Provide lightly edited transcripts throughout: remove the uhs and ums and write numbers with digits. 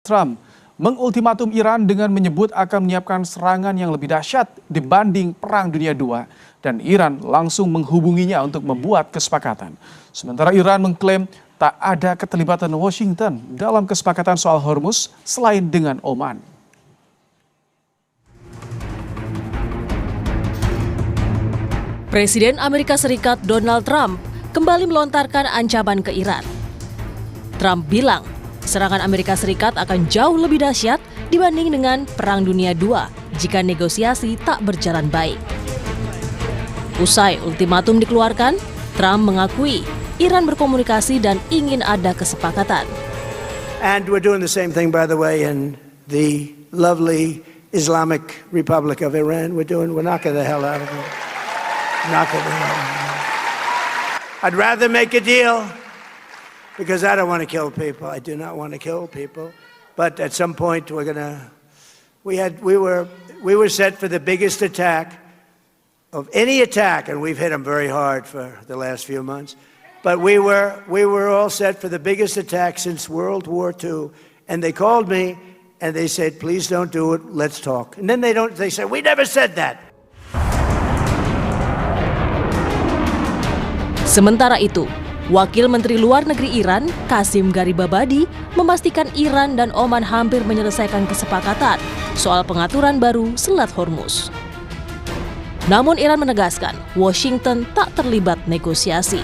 Trump mengultimatum Iran dengan menyebut akan menyiapkan serangan yang lebih dahsyat dibanding Perang Dunia II dan Iran langsung menghubunginya untuk membuat kesepakatan. Sementara Iran mengklaim tak ada keterlibatan Washington dalam kesepakatan soal Hormuz selain dengan Oman. Presiden Amerika Serikat Donald Trump kembali melontarkan ancaman ke Iran. Trump bilang serangan Amerika Serikat akan jauh lebih dahsyat dibanding dengan Perang Dunia II jika negosiasi tak berjalan baik. Usai ultimatum dikeluarkan, Trump mengakui Iran berkomunikasi dan ingin ada kesepakatan. And we're doing the same thing, by the way, in the lovely Islamic Republic of Iran. We're knocking the hell out of it. Knocking the hell out of it. I'd rather make a deal because I don't want to kill people. I do not want to kill people. But at some point, we were set for the biggest attack of any attack, and we've hit them very hard for the last few months. But we were all set for the biggest attack since World War II. And they called me and they said, please don't do it, let's talk. And then they said, we never said that. Sementara itu, Wakil Menteri Luar Negeri Iran, Qasim Garibabadi, memastikan Iran dan Oman hampir menyelesaikan kesepakatan soal pengaturan baru Selat Hormuz. Namun Iran menegaskan Washington tak terlibat negosiasi.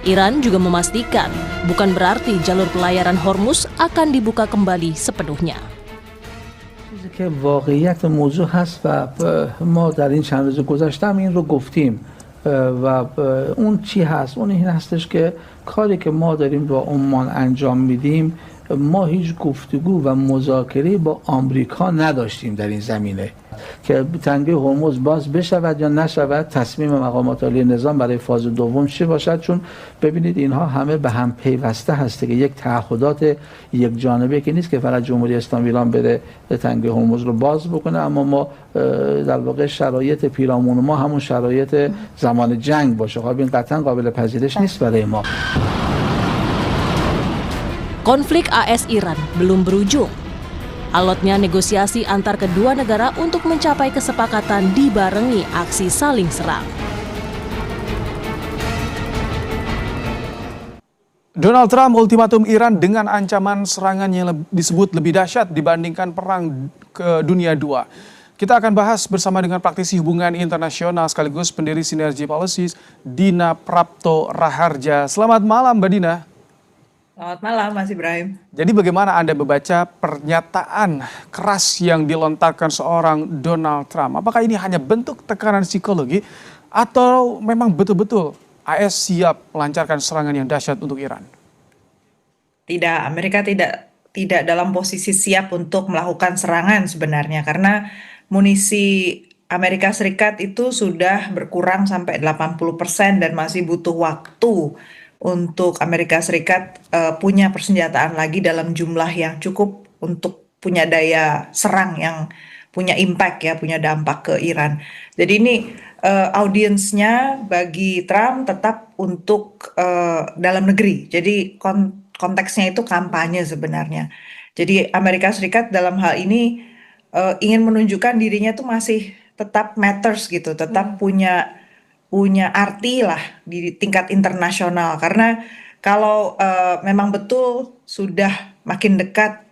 Iran juga memastikan bukan berarti jalur pelayaran Hormuz akan dibuka kembali sepenuhnya. چیزی که واقعیت موضوع هست و ما در این چند روز گذشته هم این رو گفتیم و اون چی هست؟ اون این هستش که کاری که ما داریم با عمان انجام میدیم ما هیچ گفتگو و مذاکره با آمریکا نداشتیم در این زمینه که تنگه هرمز باز بشود یا نشود. تصمیم مقامات عالی نظام برای فاز دوم چی باشد؟ چون ببینید اینها همه به هم پیوسته هسته که یک تعهدات یک جانبه که نیست که فقط جمهوری اسلامی ایران بره تنگه هرمز رو باز بکنه، اما ما در واقع شرایط پیرامون ما همون شرایط زمان جنگ باشه. خب این قطعا قابل پذیرش نیست برای ما. Konflik AS-Iran belum berujung. Alotnya negosiasi antar kedua negara untuk mencapai kesepakatan dibarengi aksi saling serang. Donald Trump ultimatum Iran dengan ancaman serangan yang disebut lebih dahsyat dibandingkan Perang Dunia II. Kita akan bahas bersama dengan praktisi hubungan internasional sekaligus pendiri Sinergi Policies, Dina Prapto Raharja. Selamat malam, Mbak Dina. Selamat malam, Mas Ibrahim. Jadi bagaimana Anda membaca pernyataan keras yang dilontarkan seorang Donald Trump? Apakah ini hanya bentuk tekanan psikologi atau memang betul-betul AS siap melancarkan serangan yang dahsyat untuk Iran? Tidak, Amerika tidak dalam posisi siap untuk melakukan serangan sebenarnya karena munisi Amerika Serikat itu sudah berkurang sampai 80% dan masih butuh waktu untuk Amerika Serikat punya persenjataan lagi dalam jumlah yang cukup untuk punya daya serang yang punya impact ya, punya dampak ke Iran. Jadi ini audiensnya bagi Trump tetap untuk dalam negeri. Jadi konteksnya itu kampanye sebenarnya. Jadi Amerika Serikat dalam hal ini ingin menunjukkan dirinya tuh masih tetap matters gitu, tetap punya arti lah di tingkat internasional karena kalau memang betul sudah makin dekat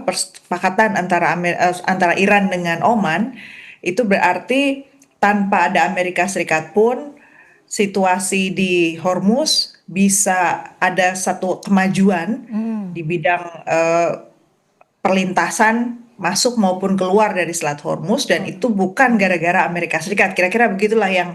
persepakatan antara Iran dengan Oman, itu berarti tanpa ada Amerika Serikat pun situasi di Hormuz bisa ada satu kemajuan di bidang perlintasan masuk maupun keluar dari Selat Hormuz dan itu bukan gara-gara Amerika Serikat. Kira-kira begitulah yang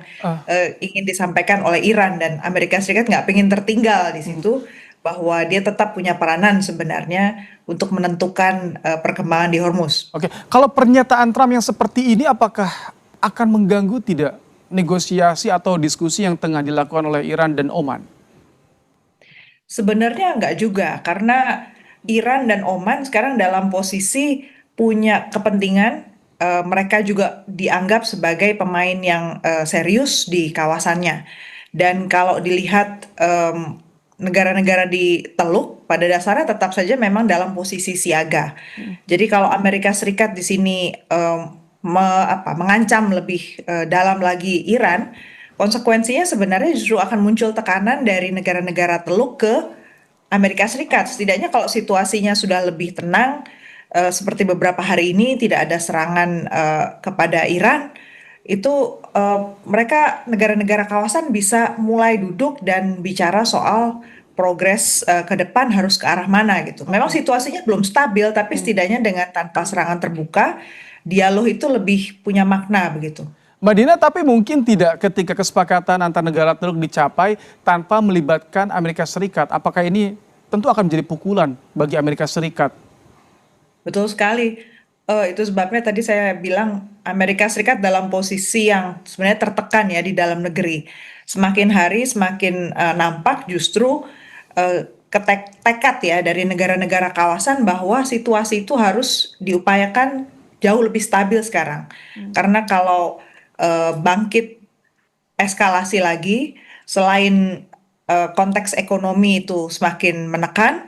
ingin disampaikan oleh Iran dan Amerika Serikat nggak pengen tertinggal di situ bahwa dia tetap punya peranan sebenarnya untuk menentukan perkembangan di Hormuz. Oke, kalau pernyataan Trump yang seperti ini apakah akan mengganggu tidak negosiasi atau diskusi yang tengah dilakukan oleh Iran dan Oman? Sebenarnya nggak juga karena Iran dan Oman sekarang dalam posisi punya kepentingan, mereka juga dianggap sebagai pemain yang serius di kawasannya. Dan kalau dilihat negara-negara di Teluk, pada dasarnya tetap saja memang dalam posisi siaga. Jadi kalau Amerika Serikat di sini mengancam lebih dalam lagi Iran, konsekuensinya sebenarnya justru akan muncul tekanan dari negara-negara Teluk ke Amerika Serikat. Setidaknya kalau situasinya sudah lebih tenang, seperti beberapa hari ini tidak ada serangan kepada Iran, itu mereka negara-negara kawasan bisa mulai duduk dan bicara soal progres ke depan harus ke arah mana gitu. Memang situasinya belum stabil, tapi setidaknya dengan tanpa serangan terbuka, dialog itu lebih punya makna begitu. Mbak Dina, tapi mungkin tidak ketika kesepakatan antar negara Teluk dicapai tanpa melibatkan Amerika Serikat. Apakah ini tentu akan menjadi pukulan bagi Amerika Serikat? Betul sekali. Itu sebabnya tadi saya bilang Amerika Serikat dalam posisi yang sebenarnya tertekan ya di dalam negeri. Semakin hari semakin nampak justru tekad ya dari negara-negara kawasan bahwa situasi itu harus diupayakan jauh lebih stabil sekarang. Karena kalau bangkit eskalasi lagi, selain konteks ekonomi itu semakin menekan,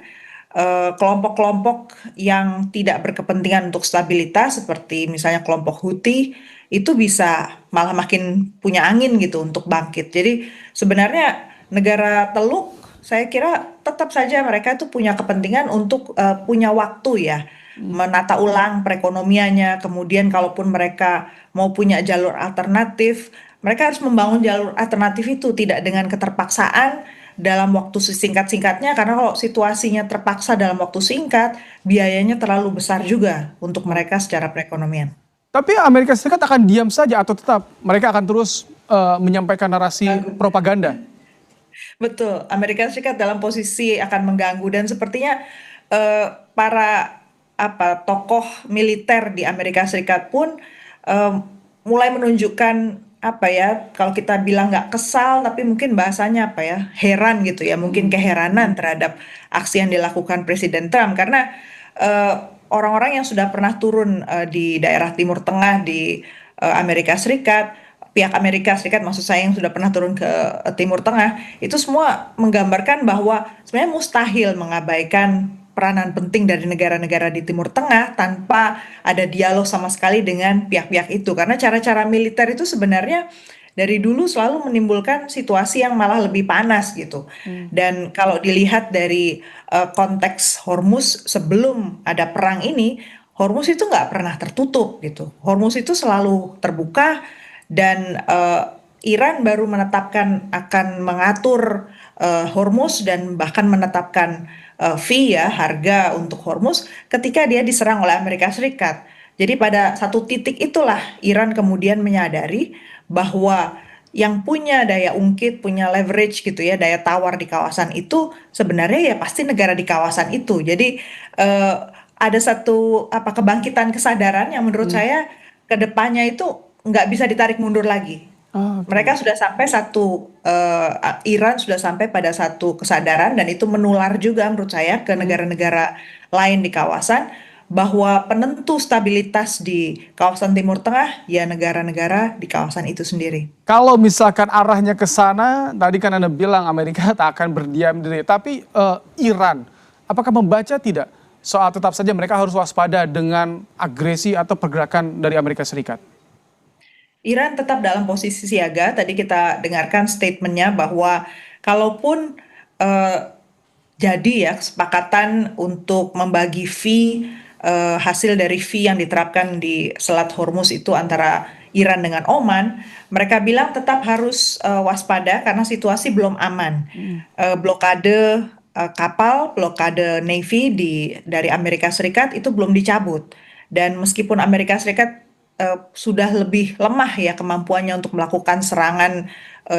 kelompok-kelompok yang tidak berkepentingan untuk stabilitas seperti misalnya kelompok Houthi itu bisa malah makin punya angin gitu untuk bangkit. Jadi sebenarnya negara Teluk saya kira tetap saja mereka itu punya kepentingan untuk punya waktu ya menata ulang perekonomiannya. Kemudian kalaupun mereka mau punya jalur alternatif, mereka harus membangun jalur alternatif itu tidak dengan keterpaksaan dalam waktu sesingkat-singkatnya, karena kalau situasinya terpaksa dalam waktu singkat, biayanya terlalu besar juga untuk mereka secara perekonomian. Tapi Amerika Serikat akan diam saja atau tetap mereka akan terus menyampaikan narasi propaganda? Betul, Amerika Serikat dalam posisi akan mengganggu dan sepertinya para tokoh militer di Amerika Serikat pun mulai menunjukkan kalau kita bilang nggak kesal, tapi mungkin bahasanya heran gitu ya, mungkin keheranan terhadap aksi yang dilakukan Presiden Trump, karena orang-orang yang sudah pernah turun di daerah Timur Tengah di Amerika Serikat, pihak Amerika Serikat maksud saya yang sudah pernah turun ke Timur Tengah, itu semua menggambarkan bahwa sebenarnya mustahil mengabaikan peranan penting dari negara-negara di Timur Tengah tanpa ada dialog sama sekali dengan pihak-pihak itu. Karena cara-cara militer itu sebenarnya dari dulu selalu menimbulkan situasi yang malah lebih panas gitu. Dan kalau dilihat dari konteks Hormuz sebelum ada perang ini, Hormuz itu nggak pernah tertutup gitu. Hormuz itu selalu terbuka dan Iran baru menetapkan akan mengatur Hormuz dan bahkan menetapkan fee ya harga untuk Hormuz ketika dia diserang oleh Amerika Serikat. Jadi pada satu titik itulah Iran kemudian menyadari bahwa yang punya daya ungkit, punya leverage gitu ya, daya tawar di kawasan itu sebenarnya ya pasti negara di kawasan itu. Jadi ada satu kebangkitan kesadaran yang menurut saya ke depannya itu nggak bisa ditarik mundur lagi. Mereka sudah sampai Iran sudah sampai pada satu kesadaran dan itu menular juga menurut saya ke negara-negara lain di kawasan bahwa penentu stabilitas di kawasan Timur Tengah ya negara-negara di kawasan itu sendiri. Kalau misalkan arahnya ke sana, tadi kan Anda bilang Amerika tak akan berdiam diri, tapi Iran apakah membaca tidak soal tetap saja mereka harus waspada dengan agresi atau pergerakan dari Amerika Serikat? Iran tetap dalam posisi siaga. Tadi kita dengarkan statementnya bahwa kalaupun jadi ya kesepakatan untuk membagi fee hasil dari fee yang diterapkan di Selat Hormuz itu antara Iran dengan Oman, mereka bilang tetap harus waspada karena situasi belum aman. Blokade kapal, blokade Navy dari Amerika Serikat itu belum dicabut. Dan meskipun Amerika Serikat sudah lebih lemah ya kemampuannya untuk melakukan serangan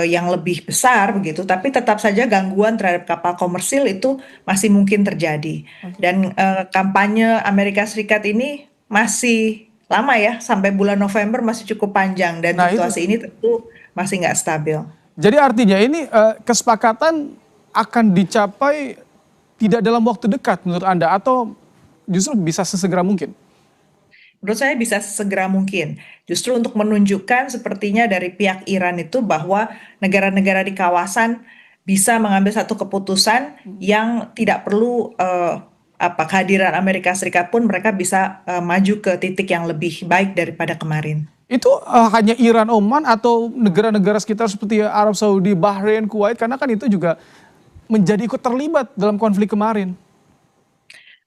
yang lebih besar begitu, tapi tetap saja gangguan terhadap kapal komersil itu masih mungkin terjadi. Dan kampanye Amerika Serikat ini masih lama ya, sampai bulan November masih cukup panjang dan situasi ini tentu masih nggak stabil. Jadi artinya ini kesepakatan akan dicapai tidak dalam waktu dekat menurut Anda atau justru bisa sesegera mungkin? Menurut saya bisa segera mungkin. Justru untuk menunjukkan sepertinya dari pihak Iran itu bahwa negara-negara di kawasan bisa mengambil satu keputusan yang tidak perlu kehadiran Amerika Serikat pun mereka bisa maju ke titik yang lebih baik daripada kemarin. Itu hanya Iran, Oman, atau negara-negara sekitar seperti Arab Saudi, Bahrain, Kuwait, karena kan itu juga menjadi ikut terlibat dalam konflik kemarin.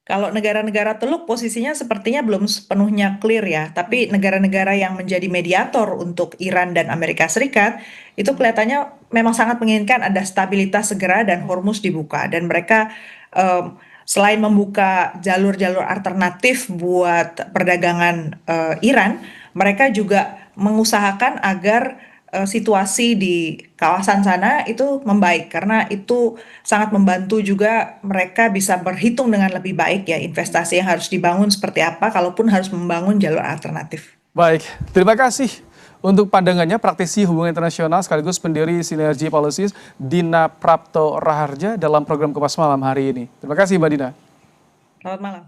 Kalau negara-negara Teluk posisinya sepertinya belum sepenuhnya clear ya, tapi negara-negara yang menjadi mediator untuk Iran dan Amerika Serikat itu kelihatannya memang sangat menginginkan ada stabilitas segera dan Hormuz dibuka, dan mereka selain membuka jalur-jalur alternatif buat perdagangan Iran, mereka juga mengusahakan agar situasi di kawasan sana itu membaik, karena itu sangat membantu juga mereka bisa berhitung dengan lebih baik ya investasi yang harus dibangun seperti apa kalaupun harus membangun jalur alternatif. Baik, terima kasih untuk pandangannya praktisi hubungan internasional sekaligus pendiri Sinergi Policies Dina Prapto Raharja dalam program Kompas Malam hari ini. Terima kasih Mbak Dina. Selamat malam.